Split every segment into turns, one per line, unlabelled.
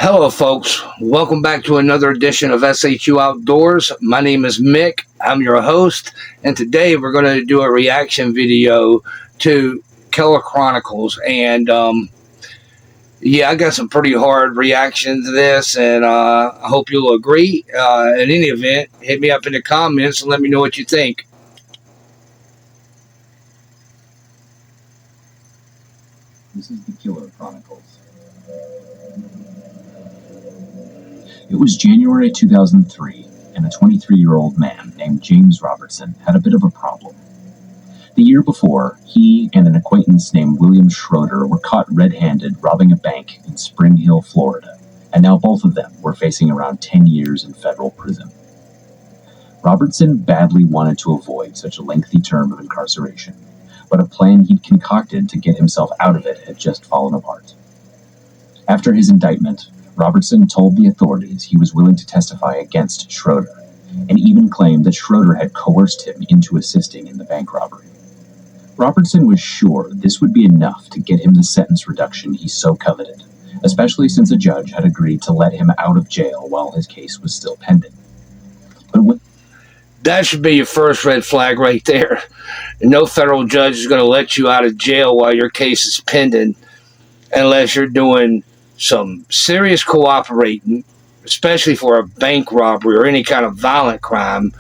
Hello, folks. Welcome back to another edition of SHU Outdoors. My name is Mick. I'm your host, and today we're going to do a reaction video to Killer Chronicles. And I got some pretty hard reactions to this, and I hope you'll agree. In any event, hit me up in the comments and let me know what you think.
This is the Killer Chronicles. It was January 2003, and a 23-year-old man named James Robertson had a bit of a problem. The year before, he and an acquaintance named William Schroeder were caught red-handed robbing a bank in Spring Hill, Florida, and now both of them were facing around 10 years in federal prison. Robertson badly wanted to avoid such a lengthy term of incarceration, but a plan he'd concocted to get himself out of it had just fallen apart. After his indictment, Robertson told the authorities he was willing to testify against Schroeder, and even claimed that Schroeder had coerced him into assisting in the bank robbery. Robertson was sure this would be enough to get him the sentence reduction he so coveted, especially since a judge had agreed to let him out of jail while his case was still pending.
That should be your first red flag right there. No federal judge is going to let you out of jail while your case is pending unless you're doing some serious cooperating, especially for a bank robbery or any kind of violent crime,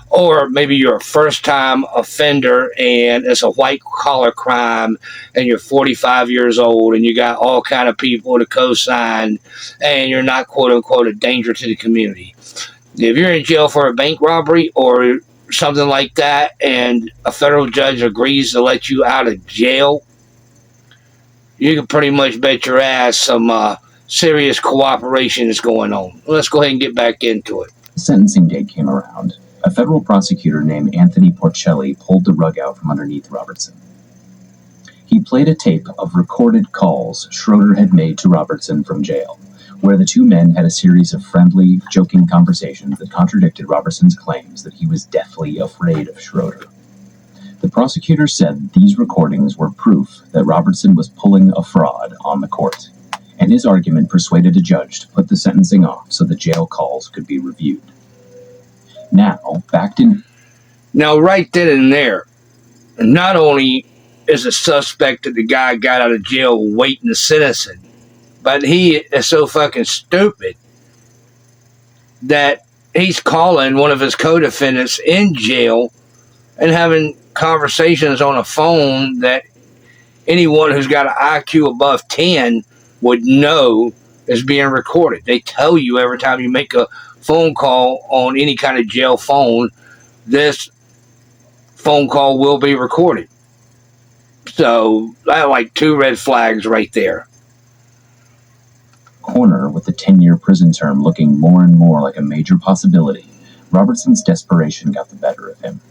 or maybe you're a first-time offender and it's a white-collar crime and you're 45 years old and you got all kind of people to co-sign and you're not, quote-unquote, a danger to the community. If you're in jail for a bank robbery or something like that and a federal judge agrees to let you out of jail, you can pretty much bet your ass some serious cooperation is going on. Let's go ahead and get back into it.
The sentencing date came around. A federal prosecutor named Anthony Porcelli pulled the rug out from underneath Robertson. He played a tape of recorded calls Schroeder had made to Robertson from jail, where the two men had a series of friendly, joking conversations that contradicted Robertson's claims that he was deathly afraid of Schroeder. The prosecutor said these recordings were proof that Robertson was pulling a fraud on the court, and his argument persuaded a judge to put the sentencing off so the jail calls could be reviewed. Now,
right then and there, not only is a suspect that the guy got out of jail waiting the sentencing, but he is so fucking stupid that he's calling one of his co-defendants in jail and having conversations on a phone that anyone who's got an IQ above 10 would know is being recorded. They tell you every time you make a phone call on any kind of jail phone, this phone call will be recorded. So I have like two red flags right there.
Corner with the 10-year prison term looking more and more like a major possibility, Robertson's desperation got the better of him.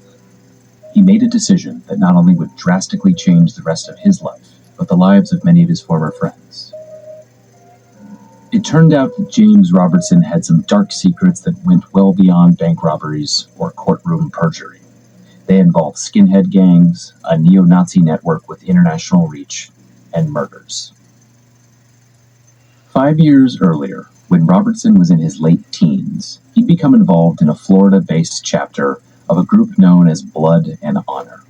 He made a decision that not only would drastically change the rest of his life, but the lives of many of his former friends. It turned out that James Robertson had some dark secrets that went well beyond bank robberies or courtroom perjury. They involved skinhead gangs, a neo-Nazi network with international reach, and murders. 5 years earlier, when Robertson was in his late teens, he'd become involved in a Florida-based chapter of a group known as Blood and Honor.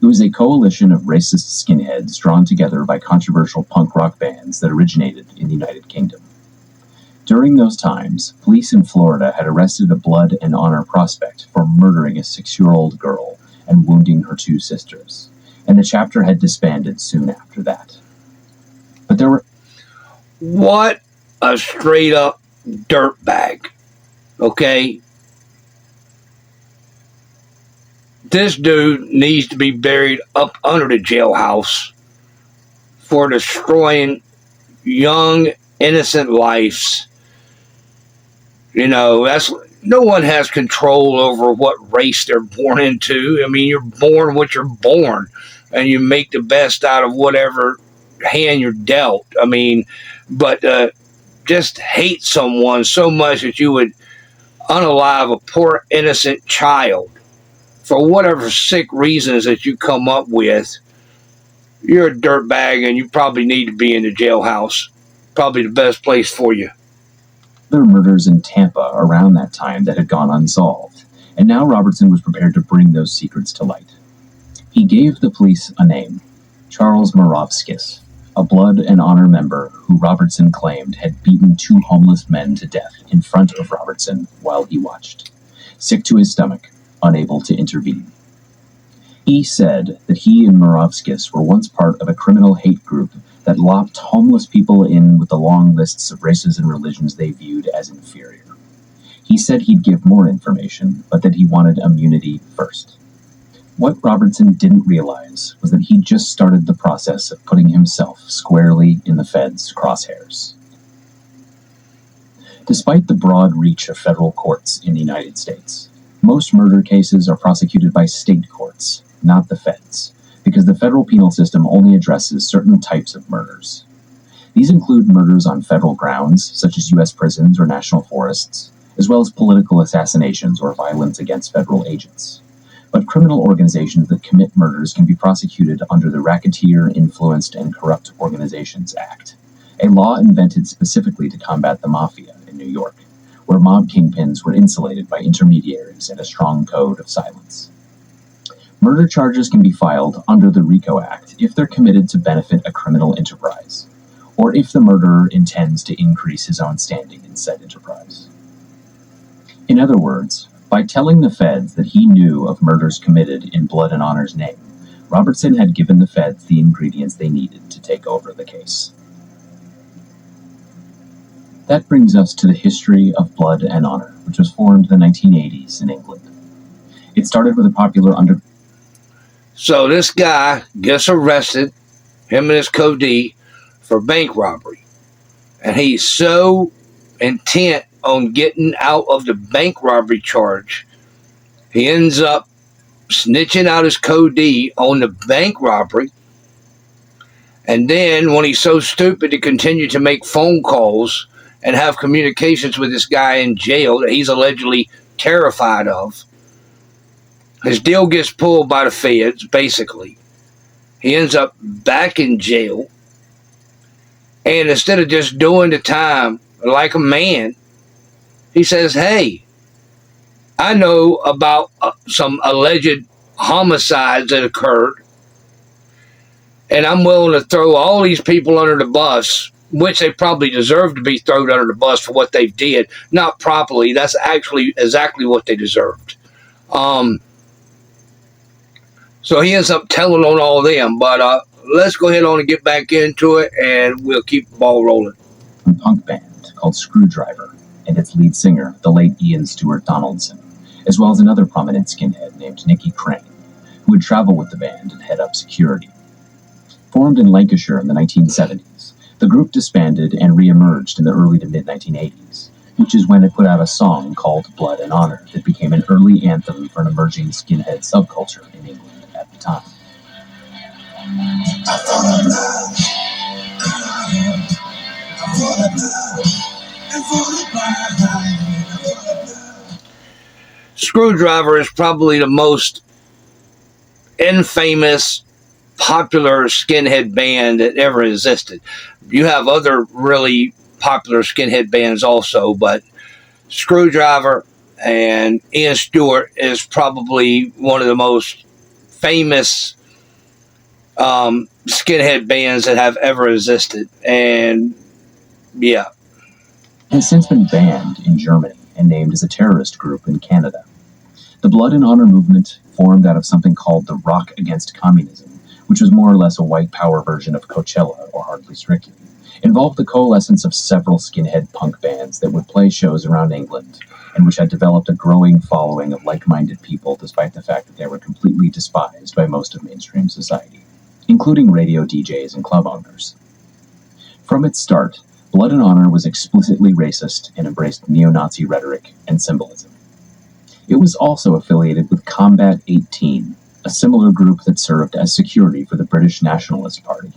It was a coalition of racist skinheads drawn together by controversial punk rock bands that originated in the United Kingdom. During those times, police in Florida had arrested a Blood and Honor prospect for murdering a 6-year-old girl and wounding her 2 sisters, and the chapter had disbanded soon after that. But there were...
What a straight-up dirtbag, okay? This dude needs to be buried up under the jailhouse for destroying young, innocent lives. You know, no one has control over what race they're born into. I mean, you're born what you're born, and you make the best out of whatever hand you're dealt. I mean, but just hate someone so much that you would unalive a poor, innocent child for whatever sick reasons that you come up with, you're a dirtbag and you probably need to be in the jailhouse. Probably the best place for you.
other murders in Tampa around that time that had gone unsolved, and now Robertson was prepared to bring those secrets to light. He gave the police a name, Charles Moravskis, a Blood and Honor member who Robertson claimed had beaten 2 homeless men to death in front of Robertson while he watched, sick to his stomach, unable to intervene. He said that he and Moravskis were once part of a criminal hate group that lopped homeless people in with the long lists of races and religions they viewed as inferior. He said he'd give more information, but that he wanted immunity first. What Robertson didn't realize was that he'd just started the process of putting himself squarely in the feds' crosshairs. Despite the broad reach of federal courts in the United States, most murder cases are prosecuted by state courts, not the feds, because the federal penal system only addresses certain types of murders. These include murders on federal grounds, such as U.S. prisons or national forests, as well as political assassinations or violence against federal agents. But criminal organizations that commit murders can be prosecuted under the Racketeer, Influenced, and Corrupt Organizations Act, a law invented specifically to combat the mafia in New York, where mob kingpins were insulated by intermediaries and a strong code of silence. Murder charges can be filed under the RICO Act if they're committed to benefit a criminal enterprise, or if the murderer intends to increase his own standing in said enterprise. In other words, by telling the feds that he knew of murders committed in Blood and Honor's name, Robertson had given the feds the ingredients they needed to take over the case. That brings us to the history of Blood and Honor, which was formed in the 1980s in England. It started with a popular
So this guy gets arrested, him and his co-D, for bank robbery. And he's so intent on getting out of the bank robbery charge, he ends up snitching out his co-D on the bank robbery. And then when he's so stupid to continue to make phone calls and have communications with this guy in jail that he's allegedly terrified of, his deal gets pulled by the feds, basically. He ends up back in jail. And instead of just doing the time like a man, he says, hey, I know about some alleged homicides that occurred, and I'm willing to throw all these people under the bus, which they probably deserve to be thrown under the bus for what they did. Not properly. That's actually exactly what they deserved. So he ends up telling on all of them. But let's go ahead on and get back into it, and we'll keep the ball rolling.
A punk band called Screwdriver, and its lead singer, the late Ian Stewart Donaldson, as well as another prominent skinhead named Nicky Crane, who would travel with the band and head up security. Formed in Lancashire in the 1970s, the group disbanded and re-emerged in the early to mid-1980s, which is when it put out a song called Blood and Honor that became an early anthem for an emerging skinhead subculture in England at the time.
Screwdriver is probably the most infamous, popular skinhead band that ever existed. You have other really popular skinhead bands also, but Screwdriver and Ian Stewart is probably one of the most famous skinhead bands that have ever existed. And yeah.
Has since been banned in Germany and named as a terrorist group in Canada. The Blood and Honor movement formed out of something called the Rock Against Communism, which was more or less a white power version of Coachella or Hardly Strictly. Involved the coalescence of several skinhead punk bands that would play shows around England, and which had developed a growing following of like-minded people despite the fact that they were completely despised by most of mainstream society, including radio DJs and club owners. From its start, Blood and Honor was explicitly racist and embraced neo-Nazi rhetoric and symbolism. It was also affiliated with Combat 18, a similar group that served as security for the British Nationalist Party.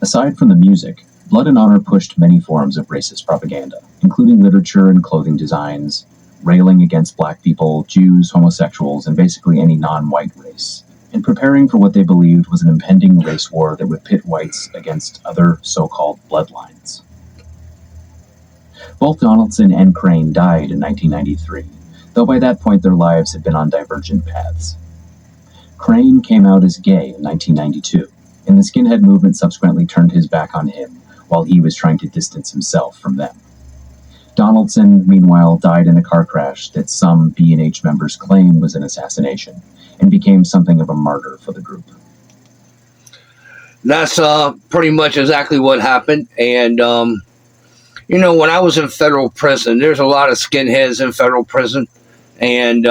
Aside from the music, Blood and Honor pushed many forms of racist propaganda, including literature and clothing designs, railing against black people, Jews, homosexuals, and basically any non-white race, and preparing for what they believed was an impending race war that would pit whites against other so-called bloodlines. Both Donaldson and Crane died in 1993, though by that point their lives had been on divergent paths. Crane came out as gay in 1992, and the skinhead movement subsequently turned his back on him while he was trying to distance himself from them. Donaldson, meanwhile, died in a car crash that some B&H members claim was an assassination, and became something of a martyr for the group.
That's pretty much exactly what happened. And, when I was in federal prison, there's a lot of skinheads in federal prison. And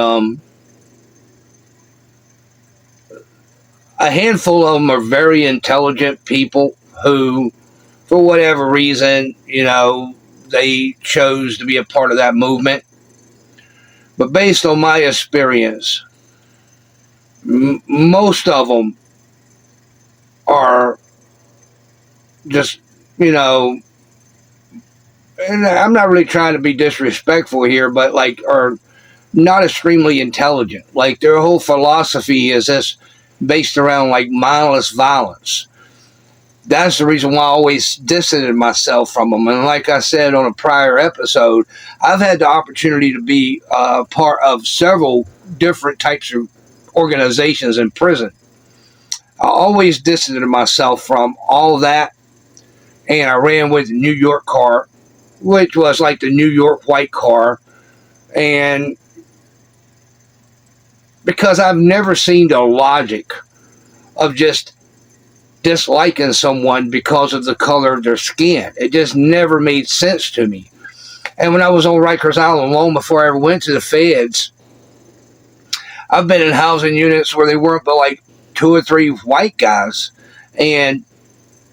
a handful of them are very intelligent people who, for whatever reason, they chose to be a part of that movement. But based on my experience, most of them are just, and I'm not really trying to be disrespectful here, but are not extremely intelligent. Like, their whole philosophy is this based around mindless violence. That's the reason why I always distanced myself from them. And like I said on a prior episode, I've had the opportunity to be part of several different types of organizations in prison. I always distanced myself from all that, and I ran with the New York car, which was like the New York white car. And because I've never seen the logic of just disliking someone because of the color of their skin. It just never made sense to me. And when I was on Rikers Island alone, before I ever went to the feds, I've been in housing units where they weren't but 2 or 3 white guys. And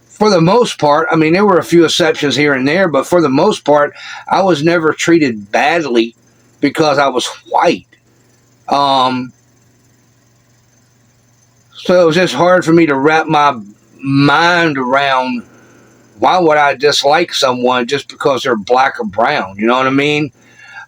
for the most part, there were a few exceptions here and there, but for the most part, I was never treated badly because I was white. So it was just hard for me to wrap my mind around why would I dislike someone just because they're black or brown. You know what I mean?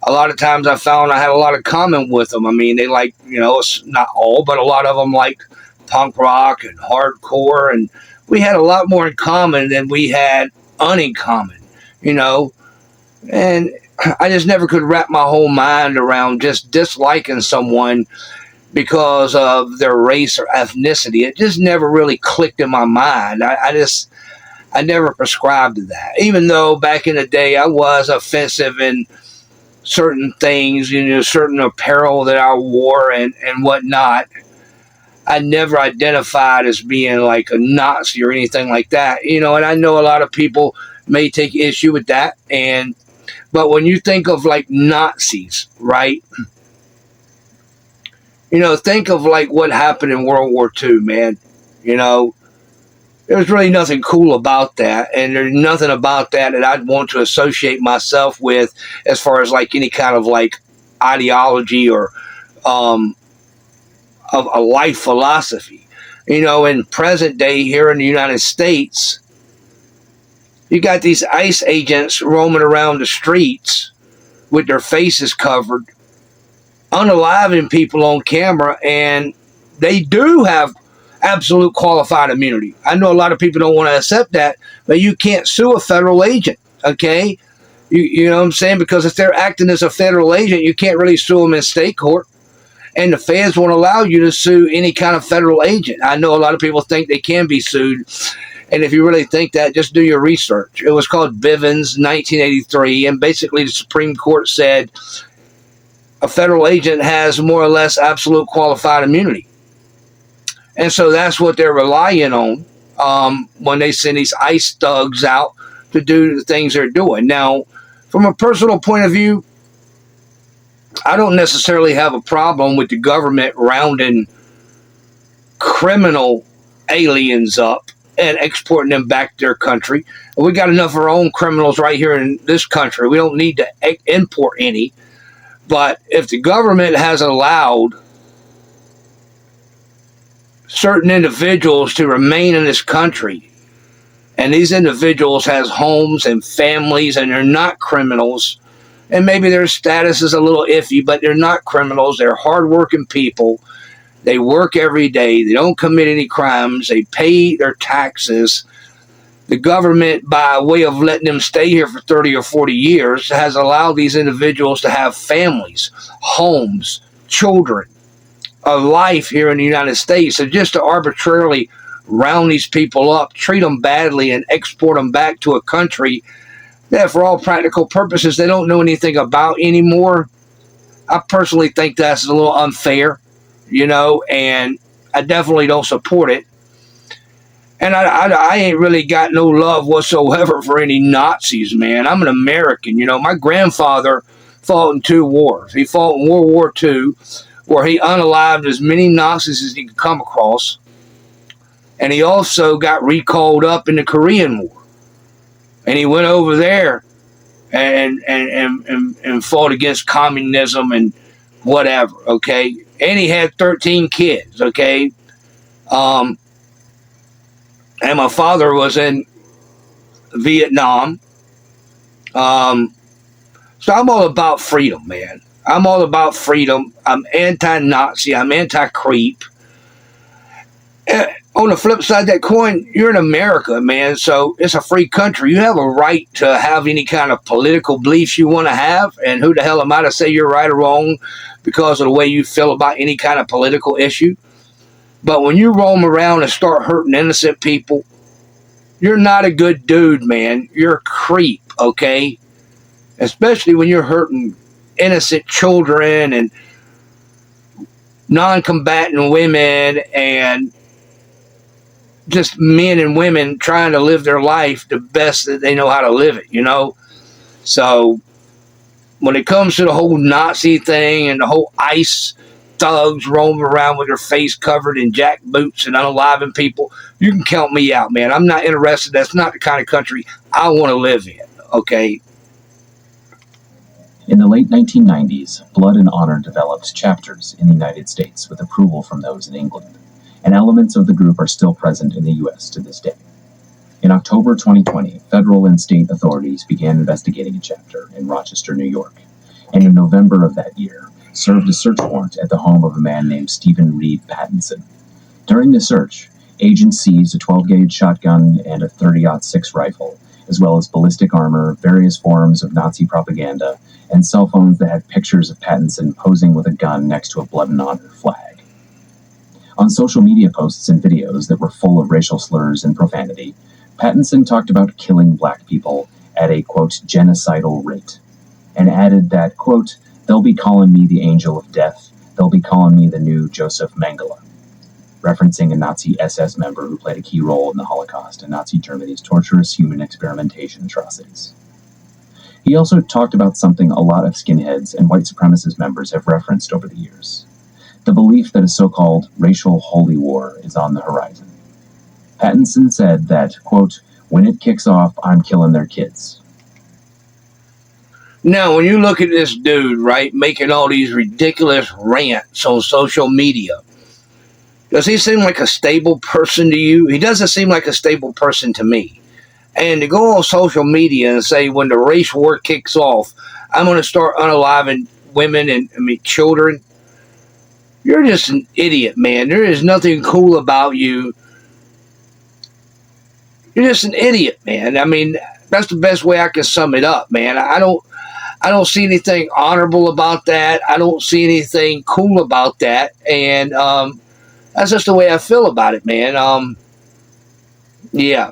A lot of times I found I had a lot of common with them. They it's not all, but a lot of them like punk rock and hardcore, and we had a lot more in common than we had in common, and I just never could wrap my whole mind around just disliking someone because of their race or ethnicity. It just never really clicked in my mind. I never prescribed to that, even though back in the day I was offensive in certain things, certain apparel that I wore and whatnot. I never identified as being like a Nazi or anything like that, and I know a lot of people may take issue with that. But when you think of Nazis, right? Think of what happened in World War II, man. There was really nothing cool about that, and there's nothing about that I'd want to associate myself with as far as any kind of ideology or of a life philosophy. In present day here in the United States, you got these ICE agents roaming around the streets with their faces covered, unaliving people on camera, and they do have absolute qualified immunity. I know a lot of people don't want to accept that, but you can't sue a federal agent, okay? You know what I'm saying? Because if they're acting as a federal agent, you can't really sue them in state court, and the feds won't allow you to sue any kind of federal agent. I know a lot of people think they can be sued, and if you really think that, just do your research. It was called Bivens, 1983, and basically the Supreme Court said a federal agent has more or less absolute qualified immunity. And so that's what they're relying on when they send these ICE thugs out to do the things they're doing. Now, from a personal point of view, I don't necessarily have a problem with the government rounding criminal aliens up and exporting them back to their country. We got enough of our own criminals right here in this country. We don't need to import any. But if the government has allowed certain individuals to remain in this country, and these individuals has homes and families, and they're not criminals, and maybe their status is a little iffy, but they're not criminals. They're hardworking people. They work every day. They don't commit any crimes. They pay their taxes. the government, by way of letting them stay here for 30 or 40 years, has allowed these individuals to have families, homes, children, a life here in the United States. So just to arbitrarily round these people up, treat them badly, and export them back to a country that, for all practical purposes, they don't know anything about anymore, I personally think that's a little unfair, and I definitely don't support it. And I ain't really got no love whatsoever for any Nazis, man. I'm an American. My grandfather fought in 2 wars. He fought in World War II, where he unalived as many Nazis as he could come across. And he also got recalled up in the Korean War. And he went over there and fought against communism and whatever, okay? And he had 13 kids, okay? And my father was in Vietnam. So I'm all about freedom, man. I'm all about freedom. I'm anti-Nazi. I'm anti-creep. On the flip side of that coin, you're in America, man, so it's a free country. You have a right to have any kind of political beliefs you want to have, and who the hell am I to say you're right or wrong because of the way you feel about any kind of political issue? But when you roam around and start hurting innocent people, you're not a good dude, man. You're a creep, okay? Especially when you're hurting innocent children and non-combatant women and just men and women trying to live their life the best that they know how to live it, So when it comes to the whole Nazi thing and the whole ICE thugs roaming around with their face covered in jack boots and unaliving people, you can count me out, man. I'm not interested. That's not the kind of country I want to live in, okay?
In the late 1990s, Blood and Honor developed chapters in the United States with approval from those in England, and elements of the group are still present in the U.S. to this day. In October 2020, federal and state authorities began investigating a chapter in Rochester, New York, and in November of that year, served a search warrant at the home of a man named Stephen Reed Pattinson. During the search, agents seized a 12-gauge shotgun and a .30-06 rifle, as well as ballistic armor, various forms of Nazi propaganda, and cell phones that had pictures of Pattinson posing with a gun next to a Blood and Honor flag. On social media posts and videos that were full of racial slurs and profanity, Pattinson talked about killing black people at a, quote, genocidal rate, and added that, quote, "They'll be calling me the angel of death. They'll be calling me the new Joseph Mengele," referencing a Nazi SS member who played a key role in the Holocaust and Nazi Germany's torturous human experimentation atrocities. He also talked about something a lot of skinheads and white supremacist members have referenced over the years: the belief that a so-called racial holy war is on the horizon. Pattinson said that, quote, "When it kicks off, I'm killing their kids."
Now, when you look at this dude, right, making all these ridiculous rants on social media, does he seem like a stable person to you? He doesn't seem like a stable person to me. And to go on social media and say, when the race war kicks off, I'm going to start unaliving women and children, you're just an idiot, man. There is nothing cool about you. You're just an idiot, man. That's the best way I can sum it up, man. I don't see anything honorable about that. I don't see anything cool about that. And that's just the way I feel about it, man. Yeah.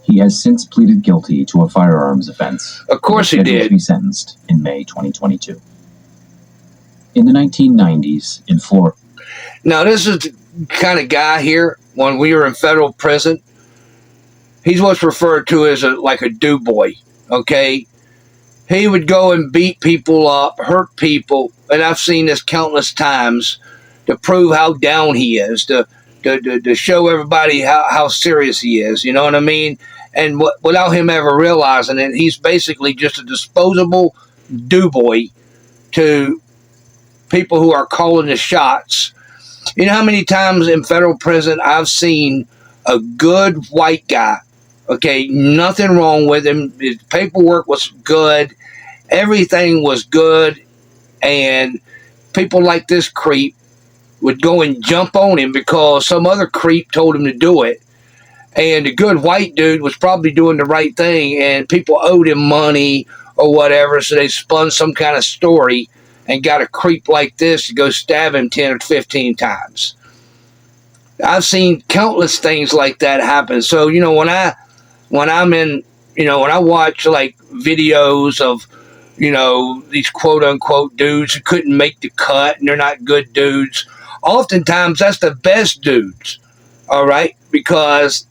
He has since pleaded guilty to a firearms offense.
Of course he did.
To be sentenced in May 2022. In the 1990s, in Florida.
Now, this is the kind of guy here, when we were in federal prison, he's what's referred to as like a do-boy, okay? He would go and beat people up, hurt people, and I've seen this countless times to prove how down he is, to show everybody how serious he is, you know what I mean? And without him ever realizing it, he's basically just a disposable do-boy to people who are calling the shots. You know how many times in federal prison I've seen a good white guy, okay, nothing wrong with him, his paperwork was good, everything was good, and people like this creep would go and jump on him because some other creep told him to do it. And the good white dude was probably doing the right thing, and people owed him money or whatever, so they spun some kind of story and got a creep like this to go stab him 10 or 15 times. I've seen countless things like that happen. So, when I'm in, when I watch like videos of, these quote unquote dudes who couldn't make the cut and they're not good dudes, oftentimes that's the best dudes. All right. Because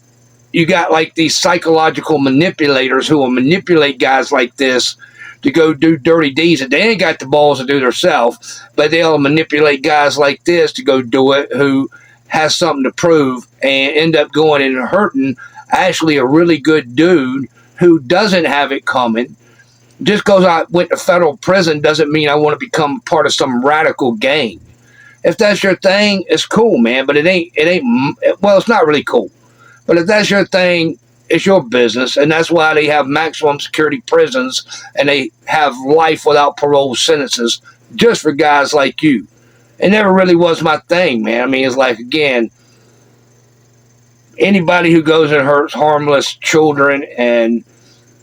you got like these psychological manipulators who will manipulate guys like this to go do dirty deeds that they ain't got the balls to do themselves, but they'll manipulate guys like this to go do it who has something to prove and end up going and hurting actually a really good dude who doesn't have it coming. Just because I went to federal prison doesn't mean I want to become part of some radical gang. If that's your thing, it's cool, man, but it ain't, well, it's not really cool. But if that's your thing, it's your business, and that's why they have maximum security prisons and they have life without parole sentences just for guys like you. It never really was my thing, man. I mean, it's like, again, anybody who goes and hurts harmless children and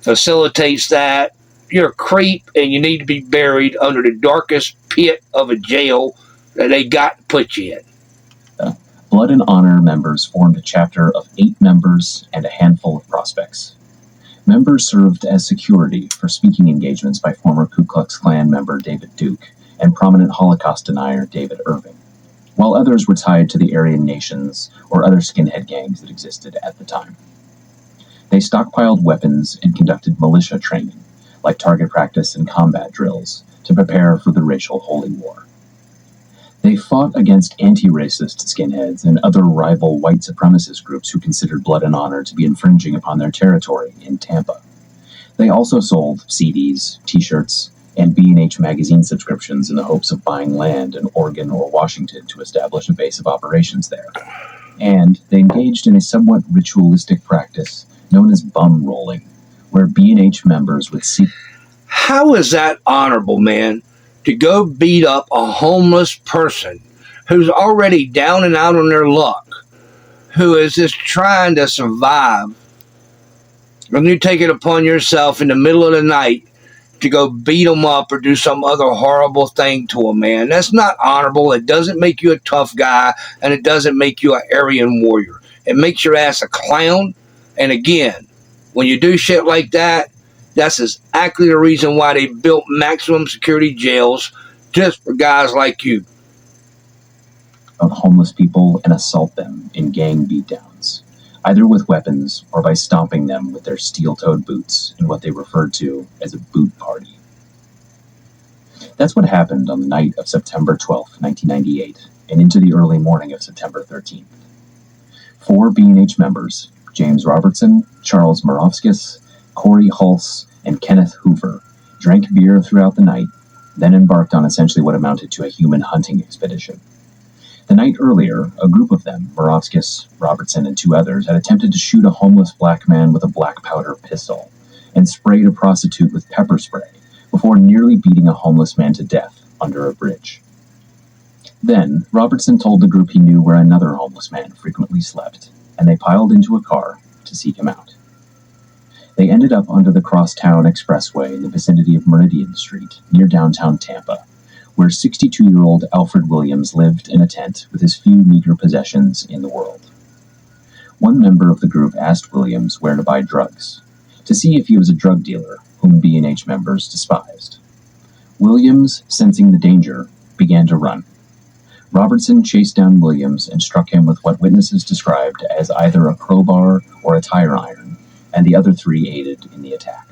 facilitates that, you're a creep and you need to be buried under the darkest pit of a jail that they got to put you in.
Blood and Honor members formed a chapter of 8 members and a handful of prospects. Members served as security for speaking engagements by former Ku Klux Klan member David Duke and prominent Holocaust denier David Irving, while others were tied to the Aryan Nations or other skinhead gangs that existed at the time. They stockpiled weapons and conducted militia training, like target practice and combat drills, to prepare for the racial holy war. They fought against anti-racist skinheads and other rival white supremacist groups who considered Blood and Honor to be infringing upon their territory in Tampa. They also sold CDs, T-shirts, and B&H magazine subscriptions in the hopes of buying land in Oregon or Washington to establish a base of operations there. And they engaged in a somewhat ritualistic practice known as bum rolling, where B&H members would seek...
How is that honorable, man? To go beat up a homeless person who's already down and out on their luck, who is just trying to survive, and you take it upon yourself in the middle of the night to go beat them up or do some other horrible thing to them, man. That's not honorable. It doesn't make you a tough guy, and it doesn't make you an Aryan warrior. It makes your ass a clown. And again, when you do shit like that, that's exactly the reason why they built maximum security jails just for guys like you.
Of homeless people and assault them in gang beatdowns, either with weapons or by stomping them with their steel-toed boots in what they referred to as a boot party. That's what happened on the night of September 12, 1998, and into the early morning of September 13th. 4 B&H members, James Robertson, Charles Moravskis, Corey Hulse, and Kenneth Hoover, drank beer throughout the night, then embarked on essentially what amounted to a human hunting expedition. The night earlier, a group of them, Moravskis, Robertson, and 2 others, had attempted to shoot a homeless black man with a black powder pistol and sprayed a prostitute with pepper spray before nearly beating a homeless man to death under a bridge. Then, Robertson told the group he knew where another homeless man frequently slept, and they piled into a car to seek him out. They ended up under the Crosstown Expressway in the vicinity of Meridian Street, near downtown Tampa, where 62-year-old Alfred Williams lived in a tent with his few meager possessions in the world. One member of the group asked Williams where to buy drugs, to see if he was a drug dealer whom B&H members despised. Williams, sensing the danger, began to run. Robertson chased down Williams and struck him with what witnesses described as either a crowbar or a tire iron, and the other 3 aided in the attack.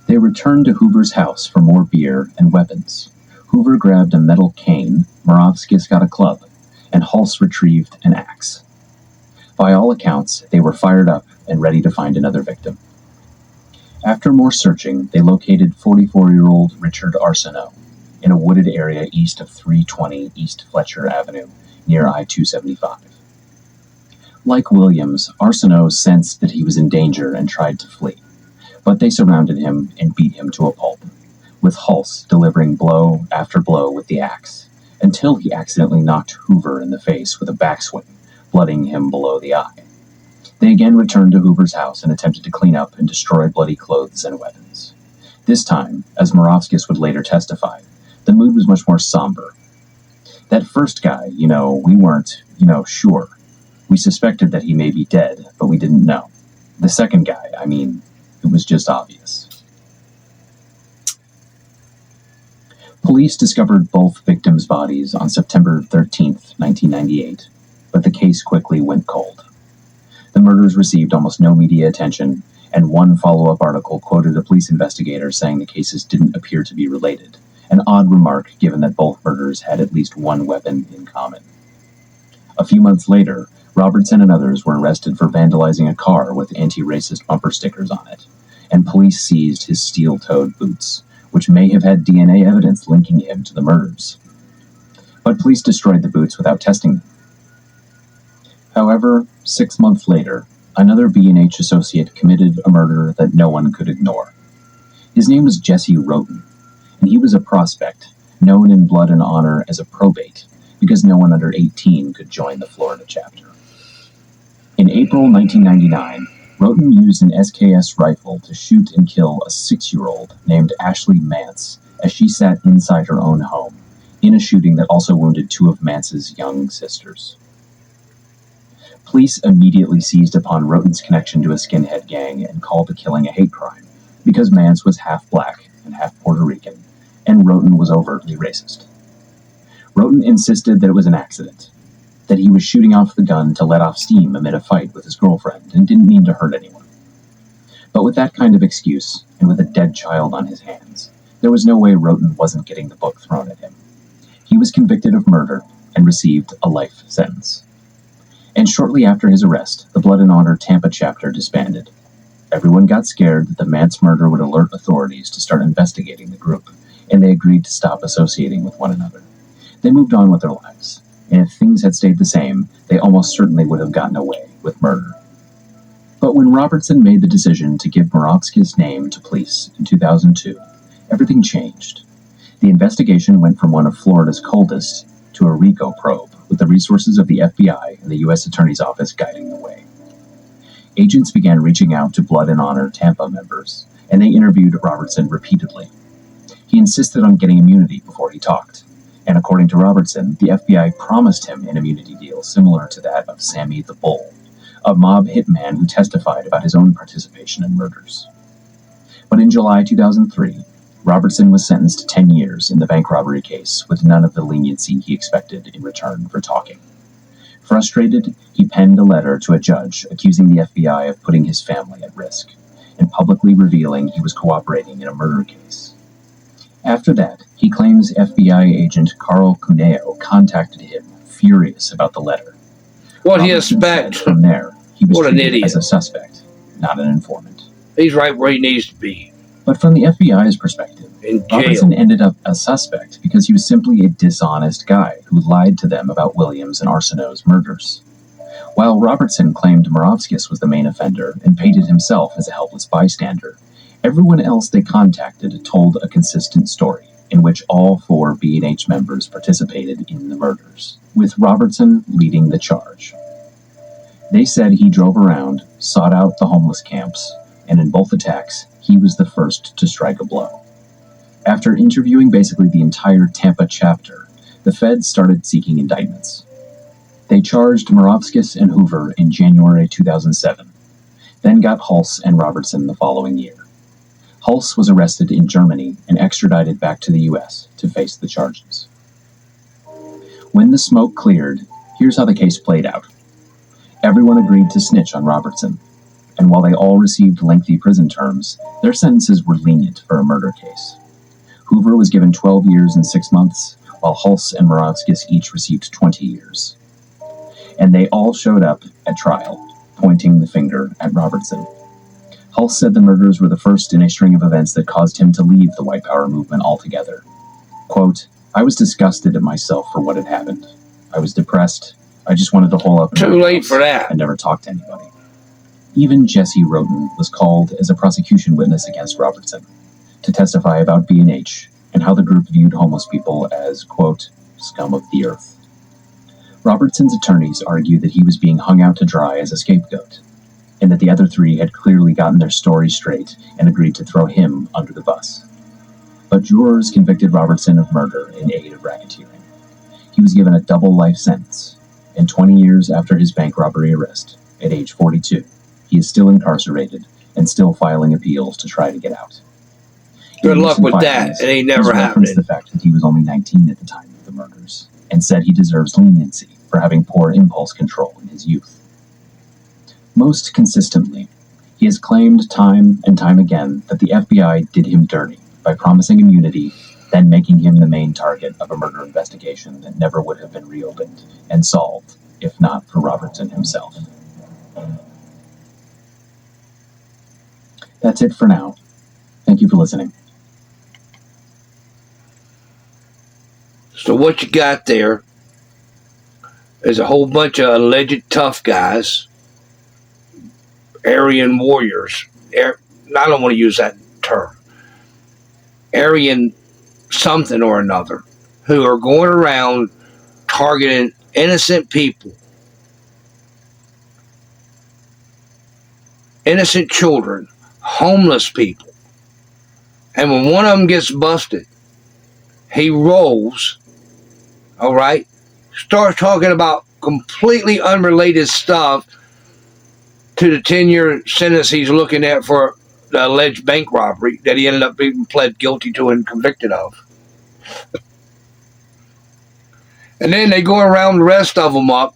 They returned to Hoover's house for more beer and weapons. Hoover grabbed a metal cane, Moravskis got a club, and Hulse retrieved an axe. By all accounts, they were fired up and ready to find another victim. After more searching, they located 44-year-old Richard Arsenault in a wooded area east of 320 East Fletcher Avenue, near I-275. Like Williams, Arsenault sensed that he was in danger and tried to flee, but they surrounded him and beat him to a pulp, with Hulse delivering blow after blow with the axe, until he accidentally knocked Hoover in the face with a backswing, blooding him below the eye. They again returned to Hoover's house and attempted to clean up and destroy bloody clothes and weapons. This time, as Moravskis would later testify, the mood was much more somber. That first guy, we weren't, sure. We suspected that he may be dead, but we didn't know. The second guy, it was just obvious. Police discovered both victims' bodies on September 13th, 1998, but the case quickly went cold. The murders received almost no media attention, and one follow-up article quoted a police investigator saying the cases didn't appear to be related, an odd remark given that both murders had at least one weapon in common. A few months later, Robertson and others were arrested for vandalizing a car with anti-racist bumper stickers on it, and police seized his steel-toed boots, which may have had DNA evidence linking him to the murders. But police destroyed the boots without testing them. However, 6 months later, another B&H associate committed a murder that no one could ignore. His name was Jesse Roten, and he was a prospect, known in Blood and Honor as a probate, because no one under 18 could join the Florida chapter. In April 1999, Roten used an SKS rifle to shoot and kill a 6-year-old named Ashley Mance as she sat inside her own home, in a shooting that also wounded 2 of Mance's young sisters. Police immediately seized upon Roten's connection to a skinhead gang and called the killing a hate crime, because Mance was half black and half Puerto Rican, and Roten was overtly racist. Roten insisted that it was an accident, that he was shooting off the gun to let off steam amid a fight with his girlfriend and didn't mean to hurt anyone. But with that kind of excuse, and with a dead child on his hands, there was no way Roten wasn't getting the book thrown at him. He was convicted of murder and received a life sentence. And shortly after his arrest, the Blood and Honor Tampa chapter disbanded. Everyone got scared that the Mance murder would alert authorities to start investigating the group, and they agreed to stop associating with one another. They moved on with their lives, and if things had stayed the same, they almost certainly would have gotten away with murder. But when Robertson made the decision to give Moravskis' name to police in 2002, everything changed. The investigation went from one of Florida's coldest to a RICO probe, with the resources of the FBI and the U.S. Attorney's Office guiding the way. Agents began reaching out to Blood and Honor Tampa members, and they interviewed Robertson repeatedly. He insisted on getting immunity before he talked, and according to Robertson, the FBI promised him an immunity deal similar to that of Sammy the Bull, a mob hitman who testified about his own participation in murders. But in July 2003, Robertson was sentenced to 10 years in the bank robbery case with none of the leniency he expected in return for talking. Frustrated, he penned a letter to a judge accusing the FBI of putting his family at risk, and publicly revealing he was cooperating in a murder case. After that, he claims FBI agent Carl Cuneo contacted him, furious about the letter.
What do you expect?
From there, he was
What an
treated
idiot.
as a suspect, not an informant.
He's right where he needs to be,
But from the FBI's perspective,
in jail.
Robertson ended up a suspect because he was simply a dishonest guy who lied to them about Williams and Arsenault's murders. While Robertson claimed Moravskis was the main offender and painted himself as a helpless bystander, everyone else they contacted told a consistent story in which all 4 B&H members participated in the murders, with Robertson leading the charge. They said he drove around, sought out the homeless camps, and in both attacks, he was the first to strike a blow. After interviewing basically the entire Tampa chapter, the feds started seeking indictments. They charged Moravskis and Hoover in January 2007, then got Hulse and Robertson the following year. Hulse was arrested in Germany and extradited back to the U.S. to face the charges. When the smoke cleared, here's how the case played out. Everyone agreed to snitch on Robertson, and while they all received lengthy prison terms, their sentences were lenient for a murder case. Hoover was given 12 years and 6 months, while Hulse and Moravskis each received 20 years. And they all showed up at trial, pointing the finger at Robertson. Hulse said the murders were the first in a string of events that caused him to leave the white power movement altogether. Quote, "I was disgusted at myself for what had happened. I was depressed. I just wanted to hole up in
Too
my
late
house
for that.
and never talk to anybody." Even Jesse Roten was called as a prosecution witness against Robertson to testify about B&H and how the group viewed homeless people as, quote, scum of the earth. Robertson's attorneys argued that he was being hung out to dry as a scapegoat, and that the other three had clearly gotten their story straight and agreed to throw him under the bus. But jurors convicted Robertson of murder in aid of racketeering. He was given a double life sentence, and 20 years after his bank robbery arrest, at age 42, he is still incarcerated and still filing appeals to try to get out.
Good luck with that. It ain't never happened.
The fact that he was only 19 at the time of the murders, and said he deserves leniency for having poor impulse control in his youth. Most consistently, he has claimed time and time again that the FBI did him dirty by promising immunity, then making him the main target of a murder investigation that never would have been reopened and solved if not for Robertson himself. That's it for now. Thank you for listening.
So what you got there is a whole bunch of alleged tough guys, Aryan warriors. I don't want to use that term. Aryan something or another, who are going around targeting innocent people, innocent children, homeless people. And when one of them gets busted, he rolls, all right, starts talking about completely unrelated stuff to the 10-year sentence he's looking at for the alleged bank robbery that he ended up being pled guilty to and convicted of. And then they go around the rest of them up,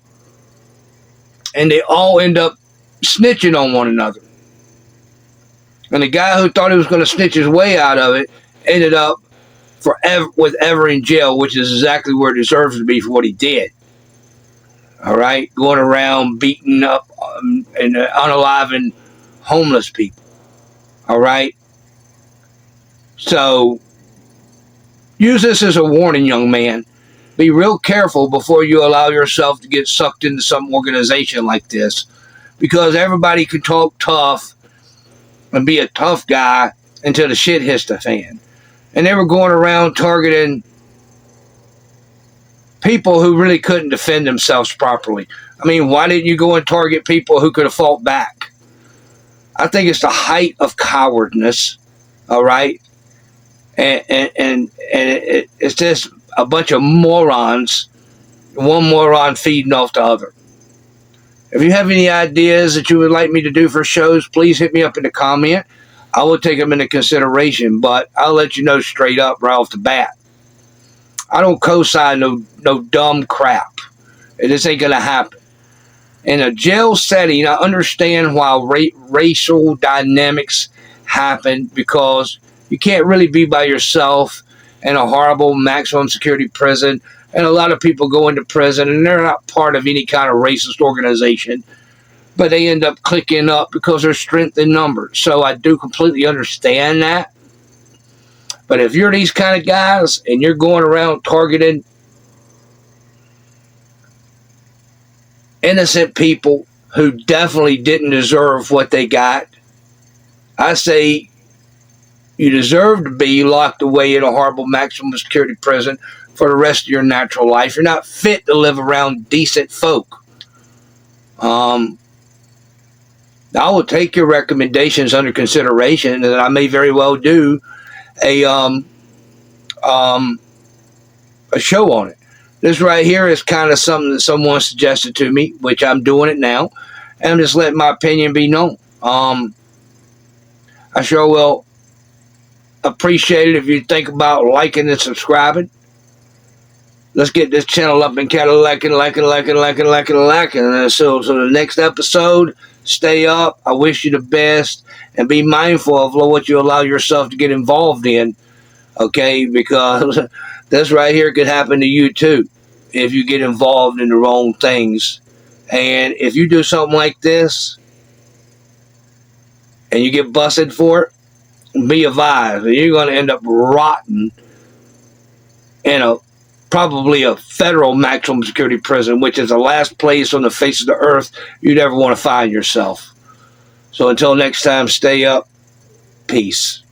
and they all end up snitching on one another. And the guy who thought he was going to snitch his way out of it ended up forever in jail, which is exactly where it deserves to be for what he did. All right, going around beating up and unaliving homeless people. All right. So use this as a warning, young man. Be real careful before you allow yourself to get sucked into some organization like this, because everybody can talk tough and be a tough guy until the shit hits the fan. And they were going around targeting people who really couldn't defend themselves properly. I mean, why didn't you go and target people who could have fought back? I think it's the height of cowardness, all right? And it's just a bunch of morons, one moron feeding off the other. If you have any ideas that you would like me to do for shows, please hit me up in the comment. I will take them into consideration, but I'll let you know straight up right off the bat. I don't co-sign no dumb crap. This ain't going to happen. In a jail setting, I understand why racial dynamics happen, because you can't really be by yourself in a horrible maximum security prison. And a lot of people go into prison and they're not part of any kind of racist organization, but they end up clicking up because there's strength in numbers. So I do completely understand that. But if you're these kind of guys and you're going around targeting innocent people who definitely didn't deserve what they got, I say you deserve to be locked away in a horrible maximum security prison for the rest of your natural life. You're not fit to live around decent folk. I will take your recommendations under consideration, and I may very well do a show on it. This right here is kind of something that someone suggested to me, which I'm doing it now, and I'm just letting my opinion be known. I sure will appreciate it if you think about liking and subscribing. Let's get this channel up and liking. And so the next episode, stay up. I wish you the best, and be mindful of what you allow yourself to get involved in, okay? Because this right here could happen to you too if you get involved in the wrong things. And if you do something like this and you get busted for it, be advised that you're going to end up rotting in probably a federal maximum security prison, which is the last place on the face of the earth you'd ever want to find yourself. So until next time, stay up. Peace.